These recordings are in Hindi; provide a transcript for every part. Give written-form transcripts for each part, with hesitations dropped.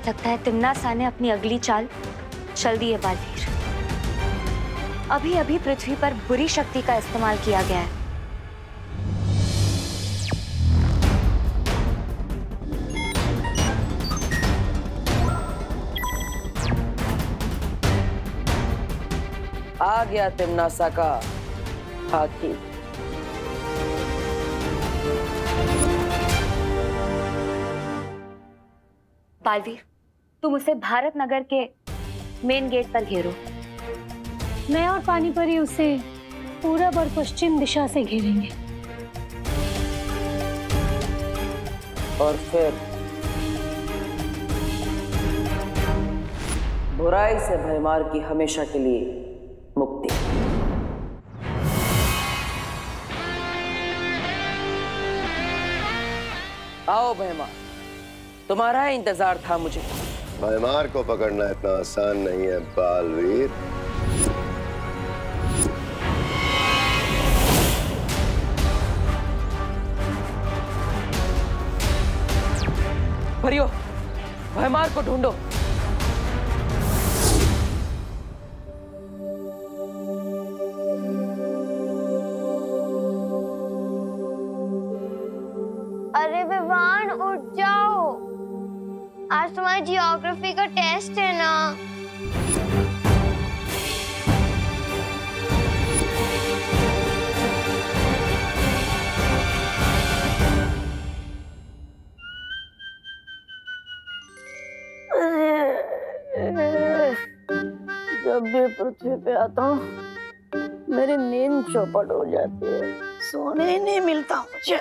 लगता है तिम्नासा ने अपनी अगली चाल चल दी है बालवीर। अभी अभी पृथ्वी पर बुरी शक्ति का इस्तेमाल किया गया है। आ गया तिम्नासा का हाथी। बालवीर, तुम उसे भारत नगर के मेन गेट पर घेरो। मैं और पानीपरी उसे पूरब और पश्चिम दिशा से घेरेंगे। और फिर बुराई से भयमार की हमेशा के लिए मुक्ति। आओ भयमार, तुम्हारा इंतजार था मुझे। भयमार को पकड़ना इतना आसान नहीं है बालवीर। परियो, भयमार को ढूंढो। अरे विवान, उठ जाओ, आज तुम्हारी जियोग्राफी का टेस्ट है ना। जब भी पृथ्वी पे आता हूँ मेरी नींद चौपट हो जाती है, सोने ही नहीं मिलता मुझे।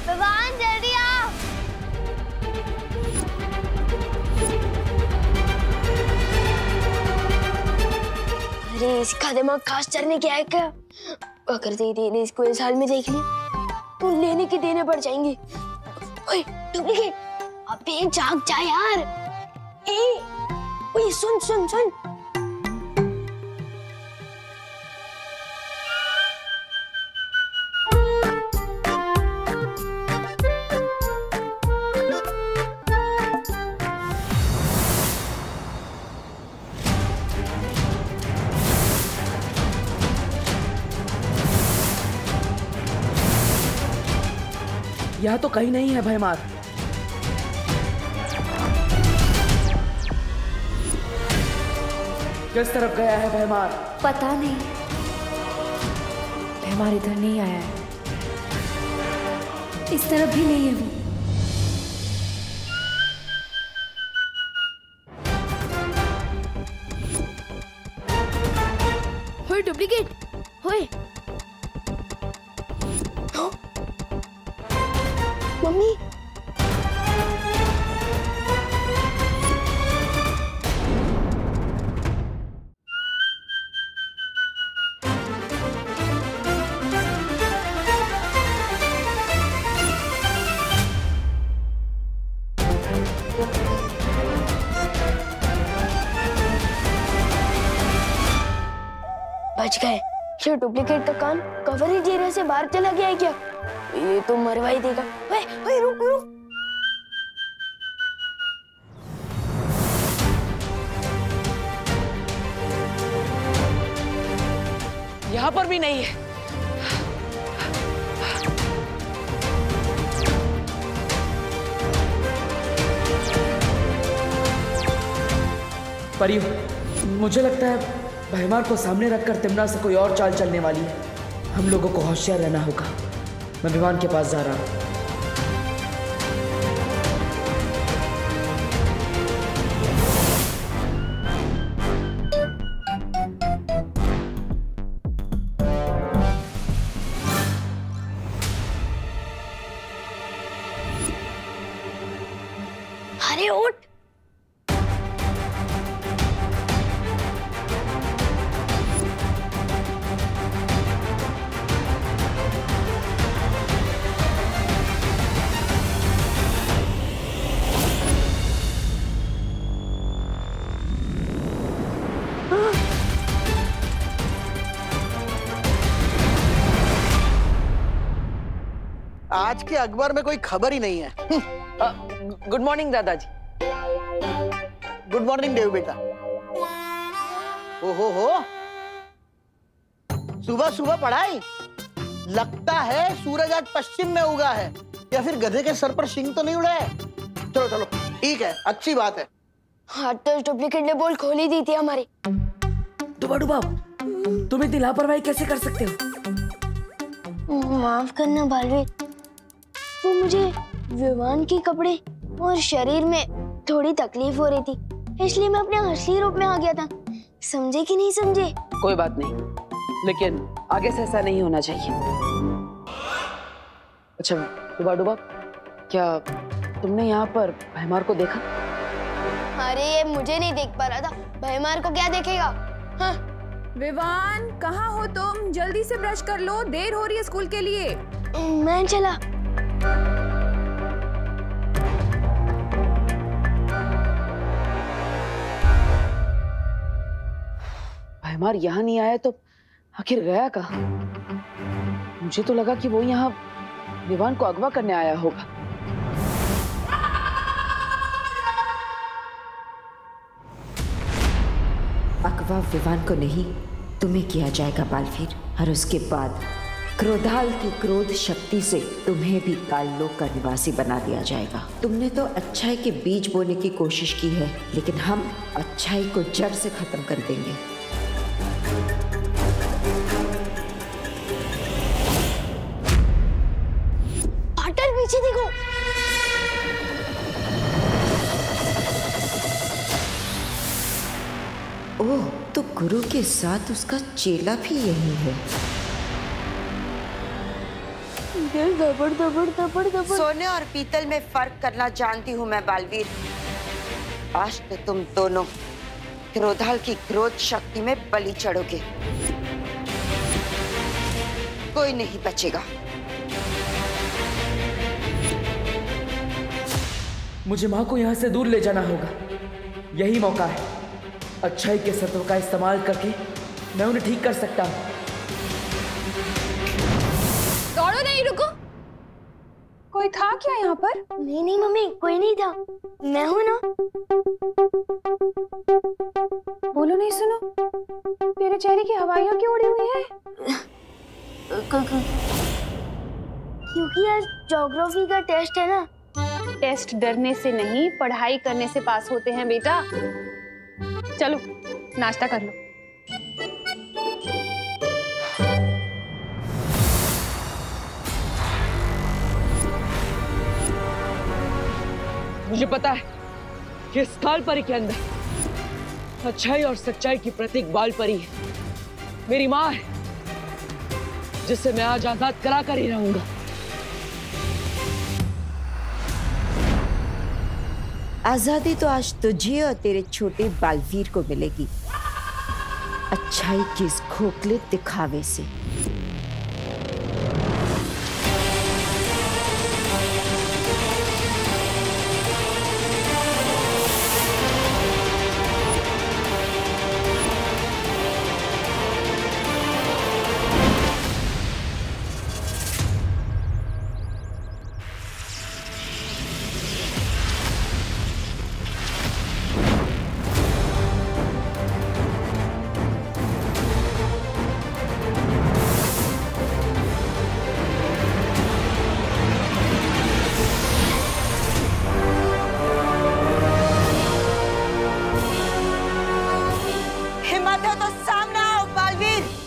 विवान, जल्दी आओ। अरे इसका दिमाग खास चरने क्या है क्या? अगर दीदी ने इसको इस हाल में देख लिया तो लेने के देने पड़ जाएंगे। ओए डुप्लीकेट, अबे जाग जा यार। ओए सुन सुन सुन। यह तो कहीं नहीं है भयमार। किस तरफ गया है भयमार? पता नहीं। भयमार इधर नहीं आया है, इस तरफ भी नहीं है वो। होए डुप्लीकेट, होए मम्मी। बच गए। ये डुप्लीकेट का कान कवरेज एरिया से बाहर चला गया है क्या? ये तो मरवा ही देगा। ओए ओए रुक रुक। यहाँ पर भी नहीं है। परियो, मुझे लगता है भयमार को सामने रखकर तिम्नासा से कोई और चाल चलने वाली है। हम लोगों को होशियार रहना होगा। मैं विमान के पास जा रहा हूँ। अरे उठ। आज के अखबार में कोई खबर ही नहीं है। गुड मॉर्निंग दादाजी। गुड मॉर्निंग देव बेटा। ओहो हो, सुबह सुबह पढ़ाई। लगता है सूरज आज पश्चिम में उगा है, या फिर गधे के सर पर शिंग तो नहीं उड़ा है। चलो चलो ठीक है, अच्छी बात है। हाँ तो डुप्लीकेट ने बोल खोल ही दी थी हमारी। डुबा डुबा, तुम इतनी लापरवाही कैसे कर सकते हो? माफ करना बालवीर, वो मुझे विवान के कपड़े और शरीर में थोड़ी तकलीफ हो रही थी, इसलिए मैं अपने असली रूप में आ गया था। समझे कि नहीं समझे? कोई बात नहीं, लेकिन आगे से ऐसा नहीं होना चाहिए। अच्छा डुबा डुबा, क्या तुमने यहाँ पर भैमार को देखा? अरे ये मुझे नहीं देख पा रहा था, भैमार को क्या देखेगा? हाँ। विवान कहाँ हो तुम? जल्दी से ब्रश कर लो, देर हो रही है स्कूल के लिए। मैं चला। भैमार यहाँ नहीं आया तो आखिर गया कहाँ? मुझे तो लगा कि वो यहाँ विवान को अगवा करने आया होगा। अगवा विवान को नहीं, तुम्हें किया जाएगा बालवीर। और उसके बाद क्रोधाल की क्रोध शक्ति से तुम्हें भी काललोक का निवासी बना दिया जाएगा। तुमने तो अच्छाई के बीज बोने की कोशिश की है, लेकिन हम अच्छाई को जड़ से खत्म कर देंगे। पाटर पीछे देखो। ओह, तो गुरु के साथ उसका चेला भी यही है। दबड़ दबड़ दबड़ दबड़। सोने और पीतल में फर्क करना जानती हूँ मैं बालवीर। आज तो तुम दोनों क्रोधाल की क्रोध शक्ति में बलि चढ़ोगे। कोई नहीं बचेगा। मुझे माँ को यहाँ से दूर ले जाना होगा। यही मौका है। अच्छाई के शस्त्रों का इस्तेमाल करके मैं उन्हें ठीक कर सकता हूँ। दौड़ो नहीं, रुको। कोई था क्या यहाँ पर? नहीं नहीं मम्मी, कोई नहीं था, मैं हूँ ना। बोलो नहीं, सुनो, तेरे चेहरे की हवाइयाँ क्यों उड़ी हुई है? क्योंकि आज ज्योग्राफी का टेस्ट है ना। टेस्ट डरने से नहीं, पढ़ाई करने से पास होते हैं बेटा। चलो नाश्ता कर लो। मुझे पता है कि इस काल परी के अंदर अच्छाई और सच्चाई की प्रतीक बाल परी है। मेरी माँ है, जिसे मैं आज आजाद करा कर ही रहूंगा। आजादी तो आज तुझे और तेरे छोटे बालवीर को मिलेगी, अच्छाई के इस खोखले दिखावे से।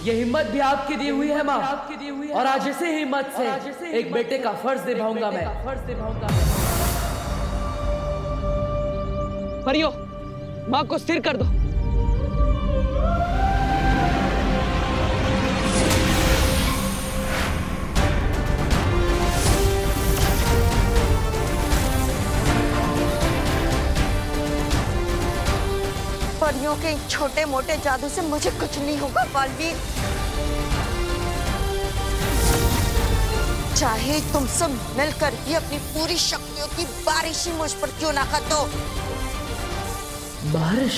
ये हिम्मत भी आपकी दी हुई है माँ, और आज इसी हिम्मत से एक बेटे का फर्ज निभाऊंगा मैं। परियो, माँ को स्थिर कर दो। परियों के छोटे मोटे जादू से मुझे कुछ नहीं होगा बालवीर। चाहे तुम सब मिलकर भी अपनी पूरी शक्तियों की बारिश ही मुझ पर क्यों ना कर दो। बारिश?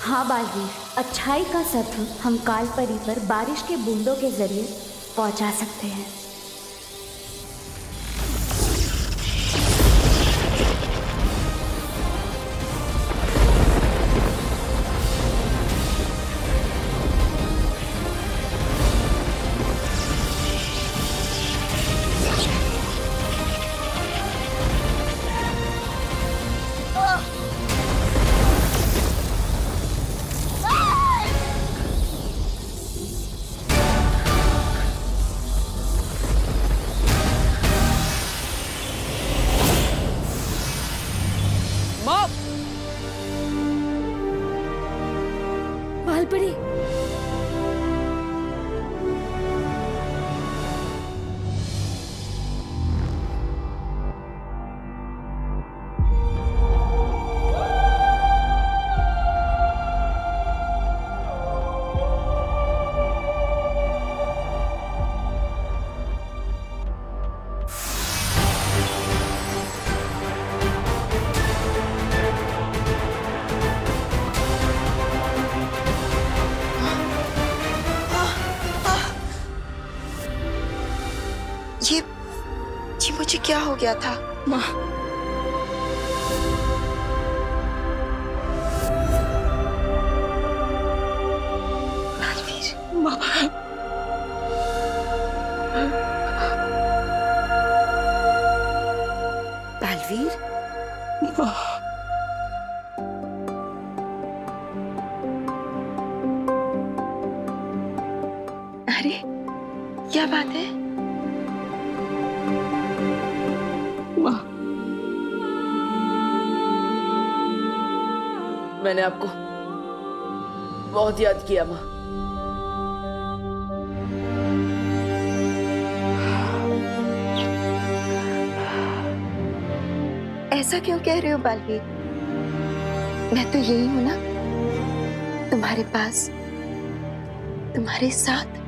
हाँ बालवीर, अच्छाई का शत्रु हम काल परी पर बारिश के बूंदों के जरिए पहुंचा सकते हैं। बालपरी, ये मुझे क्या हो गया था माँ? बालवीर, माँ। बालवीर, माँ। अरे क्या बात है? मैंने आपको बहुत याद किया माँ। ऐसा क्यों कह रहे हो बालवीर? मैं तो यही हूं ना, तुम्हारे पास, तुम्हारे साथ।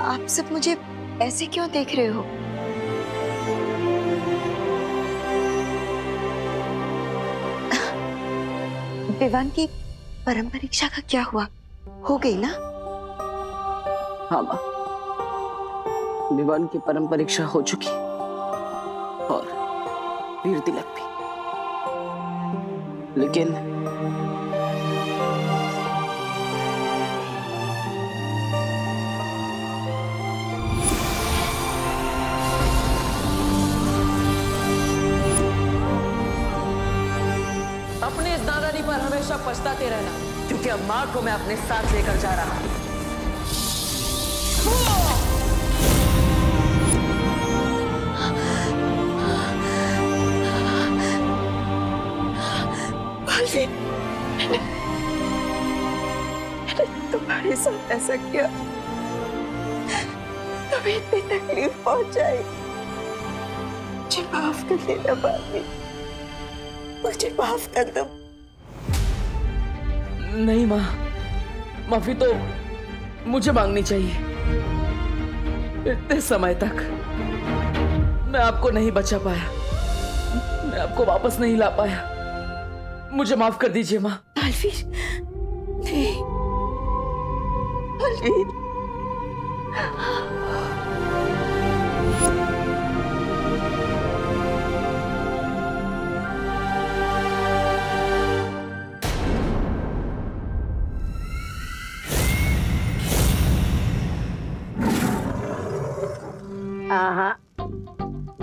आप सब मुझे ऐसे क्यों देख रहे हो? विवान की परम परीक्षा का क्या हुआ? हो गई ना? हाँ माँ, विवान की परम परीक्षा हो चुकी और वीर तिलक भी। लेकिन अपने इस नादानी पर हमेशा पछताते रहना, क्योंकि अब माँ को मैं अपने साथ लेकर जा रहा हूँ। मैंने तुम्हारे साथ ऐसा किया, तुम्हें इतनी तकलीफ पहुंचाई। मुझे माफ कर देना बालवीर, मुझे माफ कर दो। नहीं माँ, माफी तो मुझे मांगनी चाहिए। इतने समय तक मैं आपको नहीं बचा पाया, मैं आपको वापस नहीं ला पाया। मुझे माफ कर दीजिए माँ। बालवीर, नहीं बालवीर।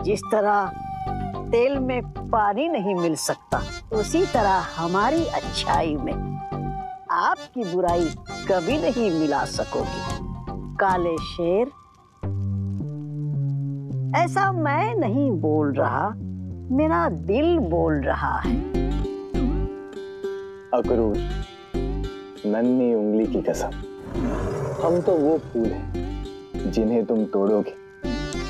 जिस तरह तेल में पानी नहीं मिल सकता, उसी तरह हमारी अच्छाई में आपकी बुराई कभी नहीं मिला सकोगी। काले शेर, ऐसा मैं नहीं बोल रहा, मेरा दिल बोल रहा है। अक्रूर, नन्ही उंगली की कसम, हम तो वो फूल हैं जिन्हें तुम तोड़ोगे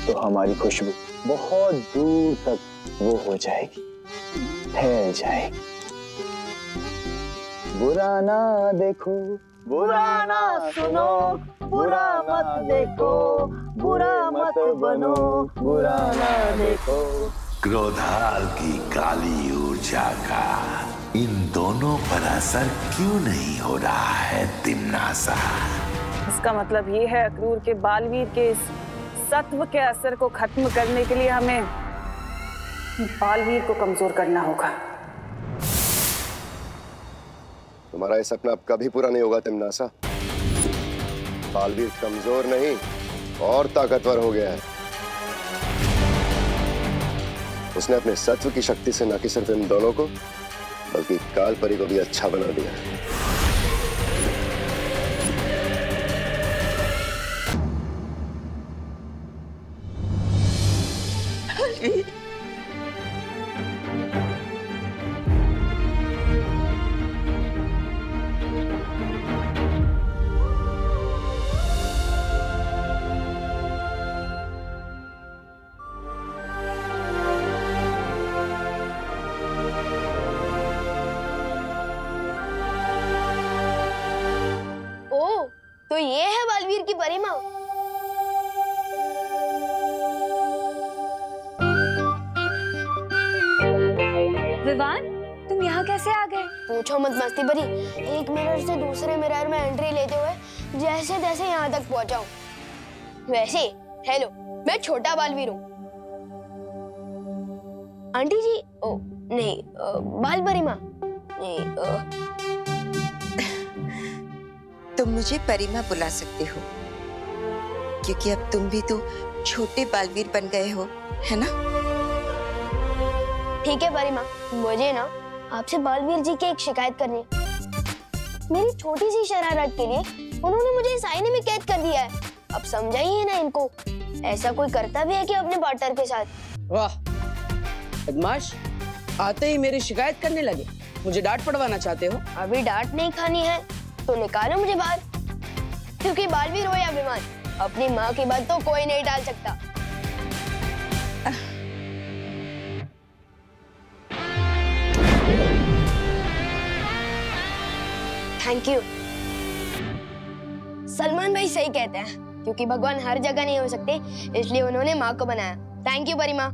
तो हमारी खुशबू बहुत दूर तक वो हो जाएगी, फैल जाएगी। बुरा ना देखो, बुरा ना सुनो, बुरा मत देखो, बुरा मत बनो, बुरा ना देखो। क्रोधाल की काली ऊर्जा का इन दोनों पर असर क्यों नहीं हो रहा है तिम्नासा? इसका मतलब ये है अक्रूर के बालवीर के इस सत्व के असर को खत्म करने के लिए हमें बालवीर को कमजोर करना होगा। तुम्हारा ये सपना अब कभी पूरा नहीं होगा तिम्नासा। बालवीर कमजोर नहीं और ताकतवर हो गया है। उसने अपने सत्व की शक्ति से न कि सिर्फ इन दोनों को बल्कि काल परी को भी अच्छा बना दिया है। तो ये है बालवीर की परिमा। विवान, तुम यहाँ कैसे आ गए? पूछो मत मस्ती भरी, एक मिरर से दूसरे मिरर में एंट्री लेते हुए जैसे तैसे यहाँ तक पहुँचा हूँ। वैसे हेलो, मैं छोटा बालवीर हूँ। आंटी जी, ओ नहीं, बाल परिमा नहीं। तुम मुझे परिमा बुला सकते हो क्योंकि अब तुम भी तो छोटे बालवीर बन गए हो, है ना? ठीक है परिमा, मुझे ना आपसे बालवीर जी की एक शिकायत करनी है। मेरी छोटी सी शरारत के लिए उन्होंने मुझे इस आईने में कैद कर दिया है। अब समझाइए ना इनको, ऐसा कोई करता भी है कि अपने पार्टनर के साथ? वाह बदमाश, आते ही मेरी शिकायत करने लगे। मुझे डांट पड़वाना चाहते हो? अभी डांट नहीं खानी है तो निकालो मुझे बाहर, क्योंकि बालवीर हो या विमान, अपनी माँ की बात तो कोई नहीं टाल सकता। Thank you. सलमान भाई सही कहते हैं, क्योंकि भगवान हर जगह नहीं हो सकते, इसलिए उन्होंने माँ को बनाया। Thank you Parima.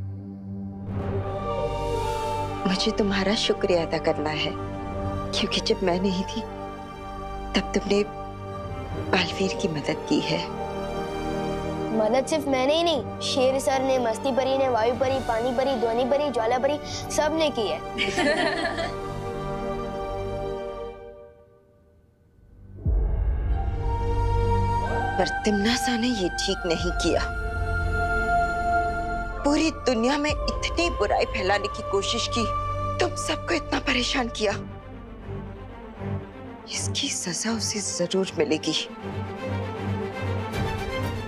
मुझे तुम्हारा शुक्रिया अदा करना है क्योंकि जब मैं नहीं थी तब तुमने बालवीर की मदद की है। मदद सिर्फ मैंने ही नहीं, शेर सर ने, मस्ती परी ने, वायु परी, पानी परी, ध्वनि परी, ज्वाला परी, सब ने की है। पर तिम्नासा ने ये ठीक नहीं किया। पूरी दुनिया में इतनी बुराई फैलाने की कोशिश की, तुम सबको इतना परेशान किया। इसकी सजा उसे जरूर मिलेगी।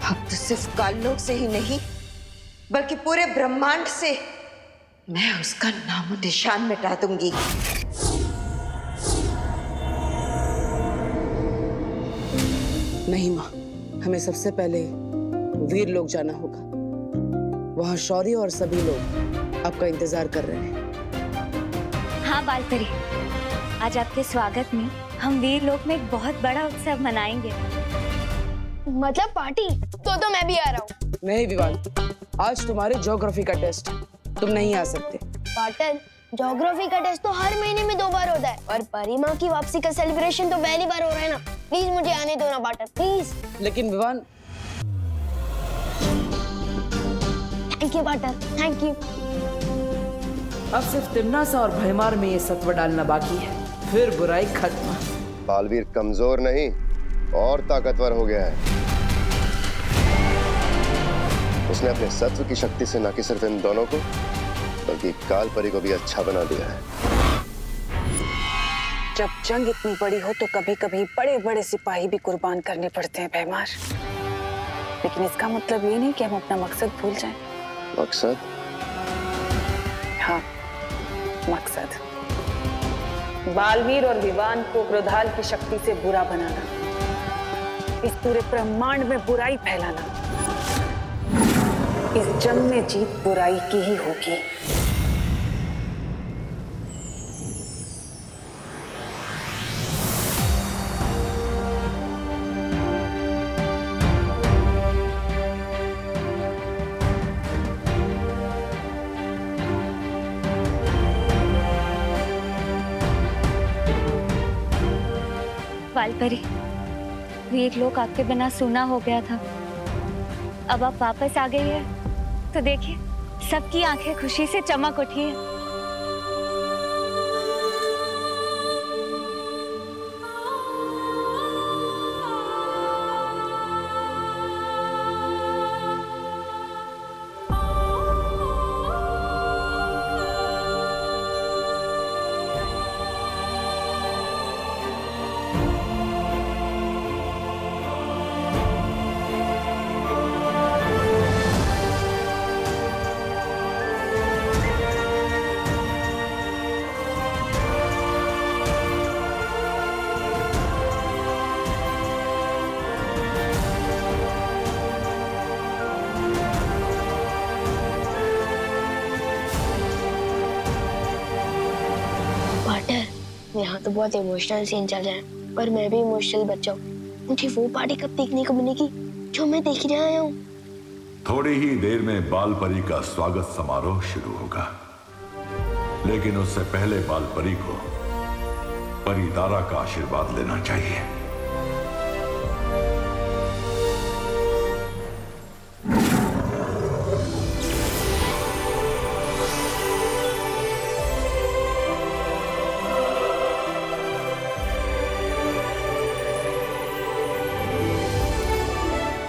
अब तो सिर्फ काललोक से ही नहीं बल्कि पूरे ब्रह्मांड से मैं उसका नामो निशान मिटा दूंगी। नहीं माँ, हमें सबसे पहले वीर लोग जाना होगा। वहाँ शौर्य और सभी लोग आपका इंतजार कर रहे हैं। हाँ बालपरी, आज आपके स्वागत में हम वीर लोक में एक बहुत बड़ा उत्सव मनाएंगे। मतलब पार्टी? तो मैं भी आ रहा हूँ। नहीं विवान, आज तुम्हारे ज्योग्राफी का टेस्ट, तुम नहीं आ सकते। पार्टन, ज्योग्राफी का टेस्ट तो हर महीने में 2 बार होता है और परिमा की वापसी का सेलिब्रेशन तो पहली बार हो रहा है ना। प्लीज मुझे आने दो ना पार्टन, प्लीज। लेकिन Vivaan. Thank you partner, thank you. अब सिर्फ तिम्नासा और भयमार में ये सत्व डालना बाकी है, फिर बुराई खत्म। बालवीर कमजोर नहीं और ताकतवर हो गया है। उसने अपने सत्व की शक्ति से न कि सिर्फ इन दोनों को बल्कि काल परी को भी अच्छा बना दिया है। जब जंग इतनी बड़ी हो तो कभी कभी बड़े बड़े सिपाही भी कुर्बान करने पड़ते हैं भयमार, लेकिन इसका मतलब ये नहीं कि हम अपना मकसद भूल जाएं। मकसद? हाँ, मकसद बालवीर और विवान को क्रोधाल की शक्ति से बुरा बनाना, इस पूरे ब्रह्मांड में बुराई फैलाना। इस जंग में जीत बुराई की ही होगी। बालपरी, वीर लोक आपके बिना सूना हो गया था। अब आप वापस आ गई है तो देखिए सबकी आंखें खुशी से चमक उठी है। यहाँ तो बहुत इमोशनल सीन चल रहा है और मैं भी इमोशनल बच्चा हूँ। मुझे वो पार्टी कब देखने को मिलेगी जो मैं देख रहा आया हूँ। थोड़ी ही देर में बाल परी का स्वागत समारोह शुरू होगा, लेकिन उससे पहले बाल परी को परी तारा का आशीर्वाद लेना चाहिए।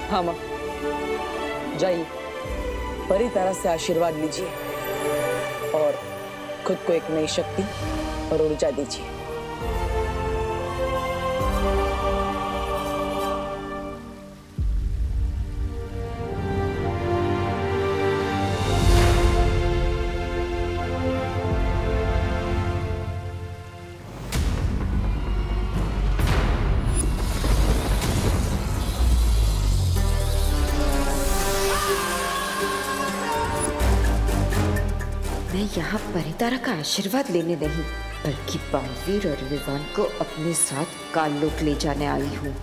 हाँ माँ, जाइए परी तारा से आशीर्वाद लीजिए और खुद को एक नई शक्ति और ऊर्जा दीजिए। मैं यहाँ परितारा का आशीर्वाद लेने नहीं, बल्कि बालवीर और विवान को अपने साथ काललोक ले जाने आई हूँ।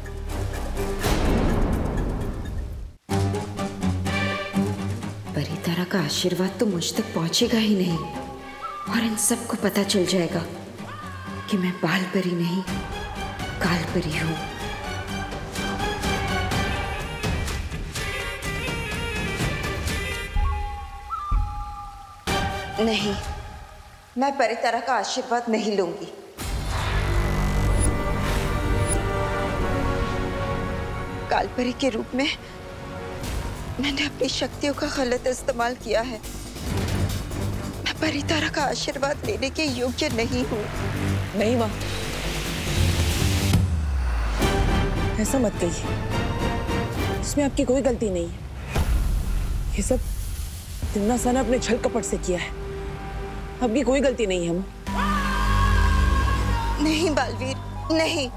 परितारा का आशीर्वाद तो मुझ तक पहुँचेगा ही नहीं और इन सबको पता चल जाएगा कि मैं बालपरी नहीं कालपरी हूँ। नहीं, मैं परितारा का आशीर्वाद नहीं लूंगी। कालपरी के रूप में मैंने अपनी शक्तियों का गलत इस्तेमाल किया है। मैं परितारा का आशीर्वाद लेने के योग्य नहीं हूँ। नहीं माँ, ऐसा मत कहिए, इसमें आपकी कोई गलती नहीं है। ये सब तिम्नासा ने अपने छल कपट से किया है, आपकी कोई गलती नहीं है माँ। नहीं बालवीर, नहीं,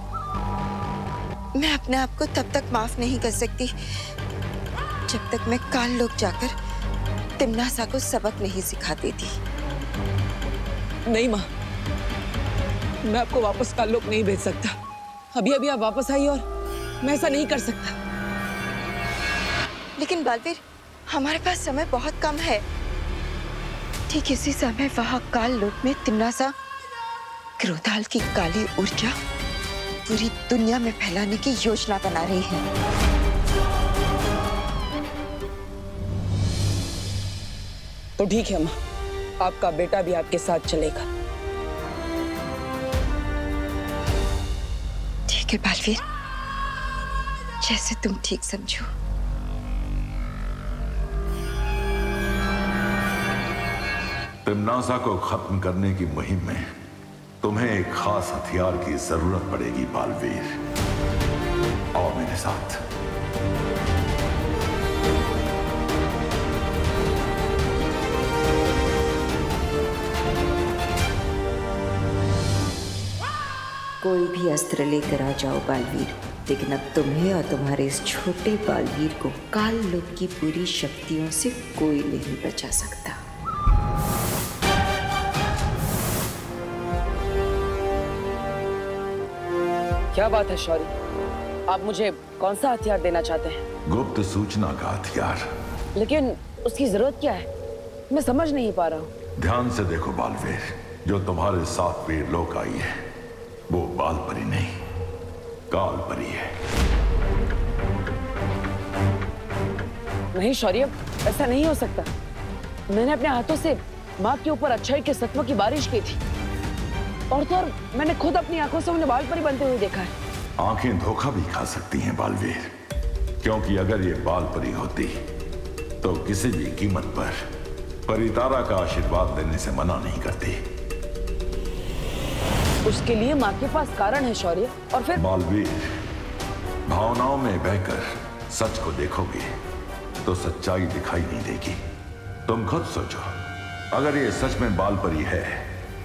मैं अपने आप को तब तक माफ नहीं कर सकती जब तक मैं काललोक जाकर तिम्नासा को सबक नहीं सिखा देती। नहीं माँ, मैं आपको वापस काललोक नहीं भेज सकता। अभी अभी आप वापस आई और मैं ऐसा नहीं कर सकता। लेकिन बालवीर, हमारे पास समय बहुत कम है। ठीक इसी समय वहां काललोक में तिम्नासा क्रोधाल की काली ऊर्जा पूरी दुनिया में फैलाने की योजना बना रही है। तो ठीक है माँ, आपका बेटा भी आपके साथ चलेगा। ठीक है बालवीर, जैसे तुम ठीक समझो। तिम्नासा को खत्म करने की मुहिम में तुम्हें एक खास हथियार की जरूरत पड़ेगी बालवीर। आओ मेरे साथ। कोई भी अस्त्र लेकर आ जाओ बालवीर, लेकिन अब तुम्हें और तुम्हारे इस छोटे बालवीर को काललोक की पूरी शक्तियों से कोई नहीं बचा सकता। क्या बात है शौरी, आप मुझे कौन सा हथियार देना चाहते हैं? गुप्त सूचना का हथियार। लेकिन उसकी जरूरत क्या है, मैं समझ नहीं पा रहा हूँ। ध्यान से देखो बालवीर, जो तुम्हारे साथ वीर लोक आई है वो बालपरी नहीं, काल परी है। नहीं शौर्य, ऐसा नहीं हो सकता। मैंने अपने हाथों से माँ के ऊपर अच्छाई के सत्व की बारिश की थी, और तो और मैंने खुद अपनी आंखों से उन्हें बाल परी बनते हुए देखा है। आंखें धोखा भी खा सकती हैं बालवीर, क्योंकि अगर ये बाल परी होती तो किसी भी कीमत पर परितारा का आशीर्वाद लेने से मना नहीं करती। उसके लिए माँ के पास कारण है शौर्य। और फिर बालवीर, भावनाओं में बहकर सच को देखोगे तो सच्चाई दिखाई नहीं देगी। तुम खुद सोचो, अगर ये सच में बाल परी है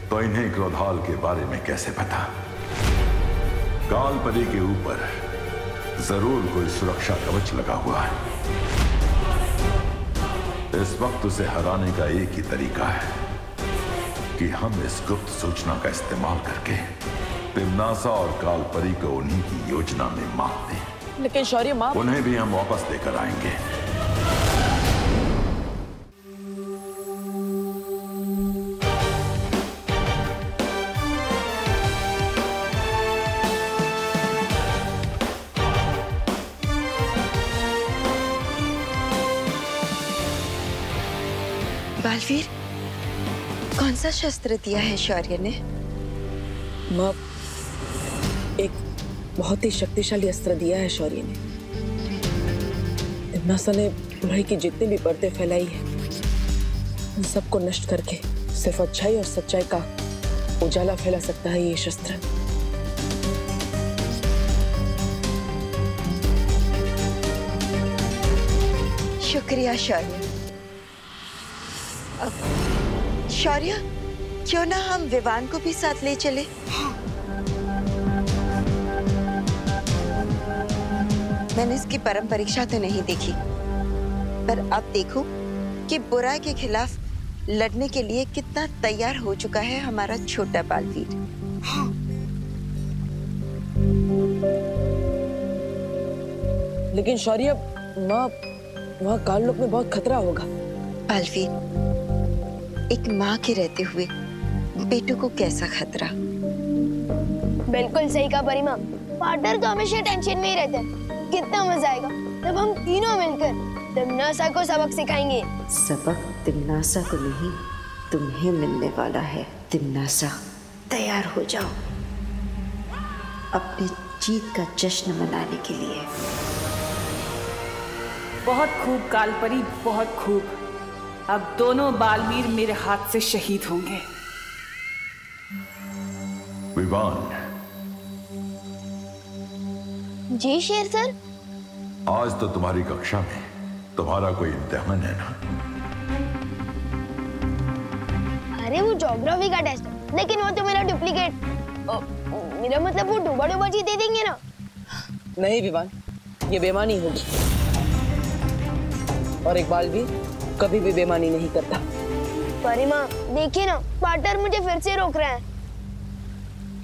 तो इन्हें क्रोधाल के बारे में कैसे पता? काल परी के ऊपर जरूर कोई सुरक्षा कवच लगा हुआ है। इस वक्त उसे हराने का एक ही तरीका है कि हम इस गुप्त सूचना का इस्तेमाल करके तिम्नासा और काल परी को उन्हीं की योजना में मार दें। लेकिन शौर्य, माँ उन्हें भी हम वापस लेकर आएंगे। बालवीर, कौन सा शस्त्र दिया है शौर्य ने? माँ, एक बहुत ही शक्तिशाली अस्त्र दिया है शौर्य ने। तिम्नासा ने बुराई की जितनी भी परतें फैलाई है, उन सबको नष्ट करके सिर्फ अच्छाई और सच्चाई का उजाला फैला सकता है ये शस्त्र। शुक्रिया शौर्य। शौर्य, क्यों ना हम विवान को भी साथ ले चले? मैंने इसकी परम परीक्षा तो नहीं देखी, पर अब देखो कि बुराई के खिलाफ लड़ने के लिए कितना तैयार हो चुका है हमारा छोटा बालवीर। लेकिन शौर्य, माँ, वहाँ काललोक में बहुत खतरा होगा। बालवीर, एक माँ के रहते हुए बेटों को कैसा खतरा? बिल्कुल सही कहा परी माँ। पार्टनर तो हमेशा टेंशन में ही रहते हैं। कितना मजा आएगा जब हम तीनों मिलकर तिम्नासा को सबक सिखाएंगे। सबक तिम्नासा को नहीं, तुम्हें मिलने वाला है। तिम्नासा, तैयार हो जाओ अपनी जीत का जश्न मनाने के लिए। बहुत खूब कालपरी, बहुत खूब। अब दोनों बालवीर मेरे हाथ से शहीद होंगे। विवान। जी शेर सर। आज तो तुम्हारी कक्षा में तुम्हारा कोई इम्तिहान है ना? अरे वो ज्योग्राफी का टेस्ट है, लेकिन वो तो मेरा डुप्लीकेट। मेरा मतलब वो डूबा जी दे देंगे ना? नहीं विवान, ये बेईमानी होगी, और एक बालवीर कभी भी बेईमानी नहीं करता। परी माँ, देखिए ना, पार्टनर मुझे फिर से रोक रहे हैं।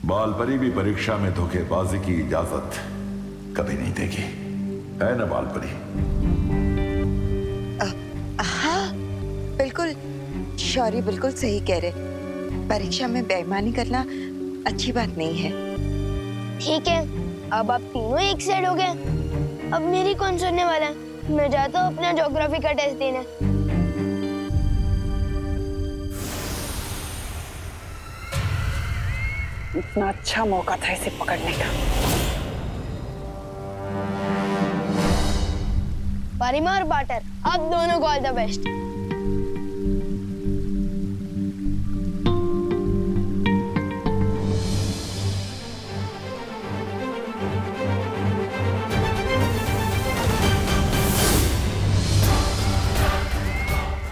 बालपरी भी परीक्षा में धोखेबाजी की इजाजत कभी नहीं देगी, है ना बालपरी? हाँ बिल्कुल, शौर्य बिल्कुल सही कह रहे। परीक्षा में बेईमानी करना अच्छी बात नहीं है। ठीक है, अब आप तीनों एक साइड हो गए। अब मेरी कौन सुनने वाला है? मैं जाता हूँ अपना ज्योग्राफी का टेस्ट देने। इतना अच्छा मौका था इसे पकड़ने का। परिमा और बाटर, आप दोनों को ऑल द बेस्ट।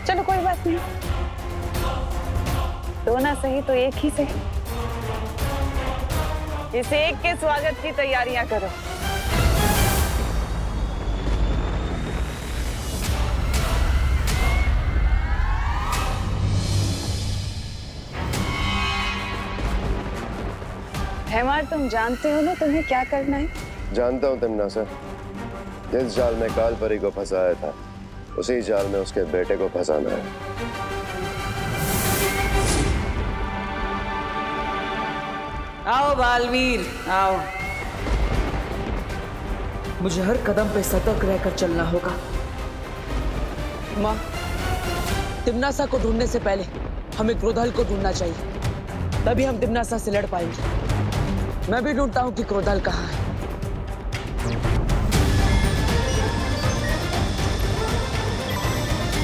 चलो कोई बात नहीं, दो ना सही तो एक ही सही। इस एक के स्वागत की तैयारियां करो। हेमार, तुम जानते हो ना तुम्हें क्या करना है? जानता हूँ तिम्नासा, जिस जाल में काल परी को फंसाया था उसी जाल में उसके बेटे को फंसाना है। आओ बालवीर, आओ। मुझे हर कदम पे सतर्क रहकर चलना होगा। माँ, तिम्नासा को ढूंढने से पहले हमें क्रोधाल को ढूंढना चाहिए, तभी हम तिम्नासा से लड़ पाएंगे। मैं भी ढूंढता हूँ कि क्रोधाल कहाँ है।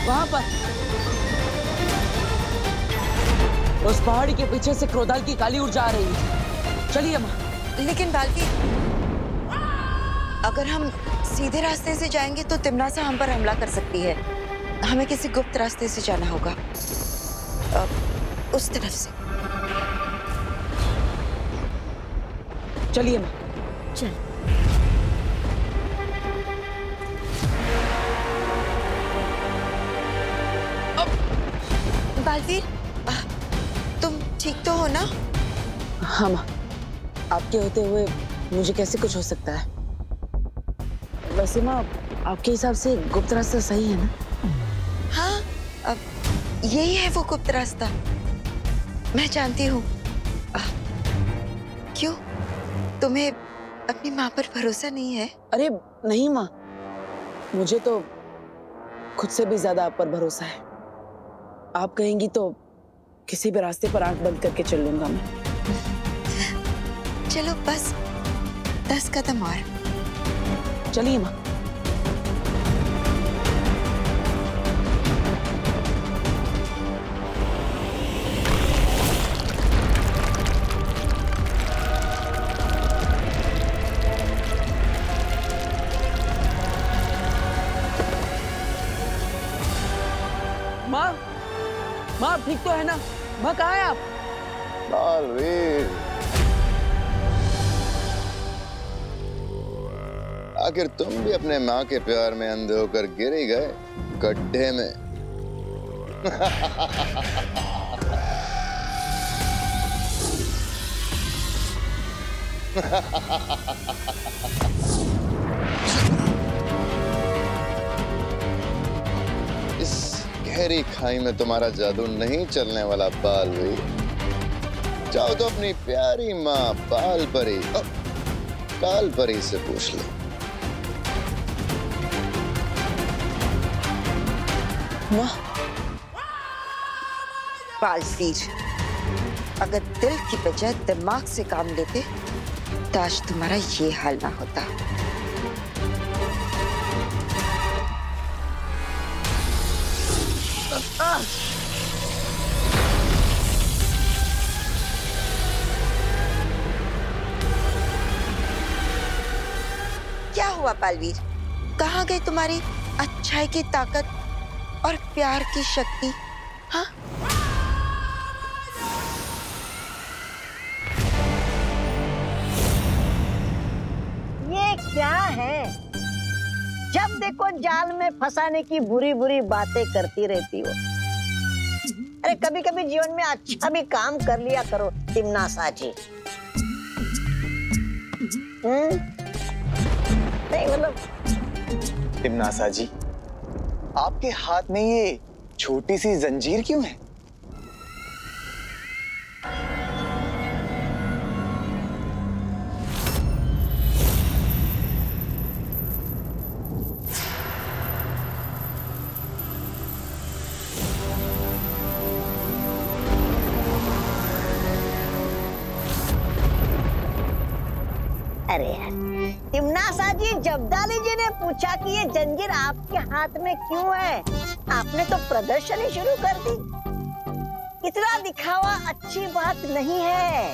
वहां पर उस पहाड़ी के पीछे से क्रोधाल की काली ऊर्जा आ रही है। चलिए माँ। लेकिन बालवीर, अगर हम सीधे रास्ते से जाएंगे तो तिम्नासा हम पर हमला कर सकती है। हमें किसी गुप्त रास्ते से जाना होगा, उस तरफ से। चलिए माँ। चल। बालवीर, तुम ठीक तो हो ना? हाँ माँ, आपके होते हुए मुझे कैसे कुछ हो सकता है? वैसे माँ, आपके हिसाब से गुप्त रास्ता सही है ना? हाँ, अब यही है वो गुप्त रास्ता। मैं जानती हूँ। क्यों, तुम्हें अपनी माँ पर भरोसा नहीं है? अरे नहीं माँ, मुझे तो खुद से भी ज्यादा आप पर भरोसा है। आप कहेंगी तो किसी भी रास्ते पर आंख बंद करके चल लूंगा मैं। चलो बस 10 कदम और। चलिए माँ। माँ, माँ ठीक तो है ना? माँ कहाँ है आप? बालवीर, आखिर तुम भी अपने माँ के प्यार में अंधे होकर गिर ही गए गड्ढे में। इस गहरी खाई में तुम्हारा जादू नहीं चलने वाला बालवीर। जाओ तो अपनी प्यारी माँ बाल परी, काल परी से पूछ लो। माँ, बालवीर, अगर दिल की बजाय दिमाग से काम लेते तो आज तुम्हारा ये हाल ना होता। क्या हुआ बालवीर? कहाँ गई तुम्हारी अच्छाई की ताकत और प्यार की शक्ति? हाँ? ये क्या है? जब देखो जाल में फंसाने की बुरी बुरी बातें करती रहती हो। अरे कभी कभी जीवन में अच्छा भी काम कर लिया करो तिम्नासा जी। नहीं मतलब तिम्नासा जी, आपके हाथ में ये छोटी सी जंजीर क्यों है? अरे यार, तिम्नासा जी, जब्दाली जी ने पूछा कि ये जंजीर आपके हाथ में क्यों है? आपने तो प्रदर्शन ही शुरू कर दी। इतना दिखावा अच्छी बात नहीं है।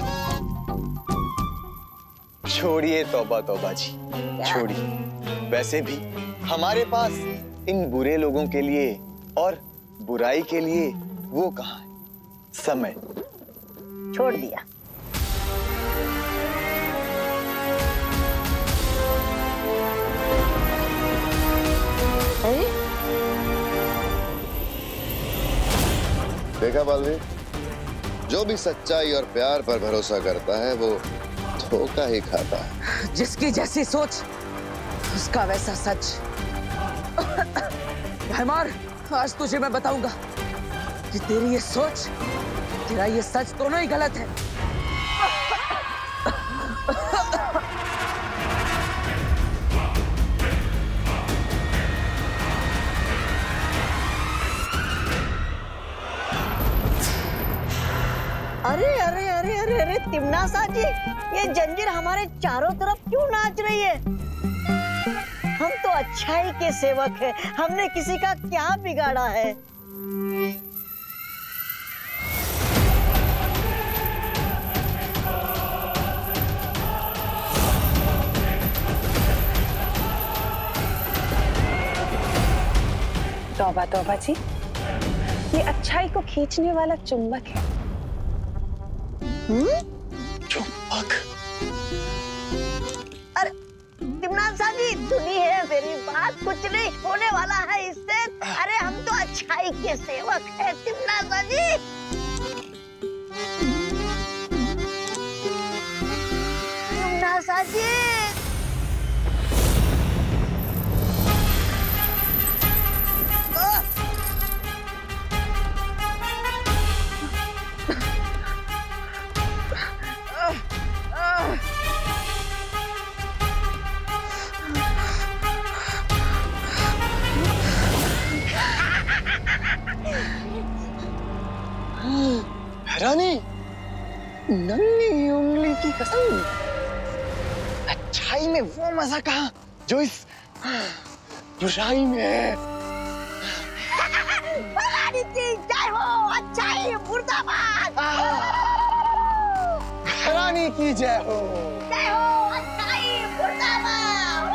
छोड़िए तौबा तौबा जी, छोड़िए। वैसे भी हमारे पास इन बुरे लोगों के लिए और बुराई के लिए वो कहाँ है? समय छोड़ दिया। देखा बालवीर, जो भी सच्चाई और प्यार पर भरोसा करता है वो धोखा ही खाता है। जिसकी जैसी सोच उसका वैसा सच। भैमार, आज तुझे मैं बताऊंगा कि तेरी ये सोच, तेरा ये सच दोनों ही गलत है। अरे अरे अरे अरे अरे तिमनासा जी, ये जंजीर हमारे चारों तरफ क्यों नाच रही है? हम तो अच्छाई के सेवक हैं, हमने किसी का क्या बिगाड़ा है? तौबा तौबा जी, ये अच्छाई को खींचने वाला चुंबक है। चुंबक? अरे तिमनासा जी, सुनी है मेरी बात, कुछ नहीं होने वाला है इससे। अरे हम तो अच्छाई के सेवक हैं तिमनासा जी। तिमनासा जी, रानी, नन्ही उंगली की कसम, अच्छाई में वो मजा कहाँ जो इस बुराई में है। भवानी की जय हो, अच्छाई मुर्दाबाद। रानी की जय हो। जय हो, अच्छाई मुर्दाबाद।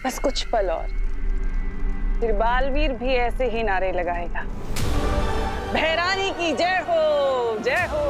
बस कुछ पल और, फिर बालवीर भी ऐसे ही नारे लगाएगा, भैरानी की जय हो, जय हो।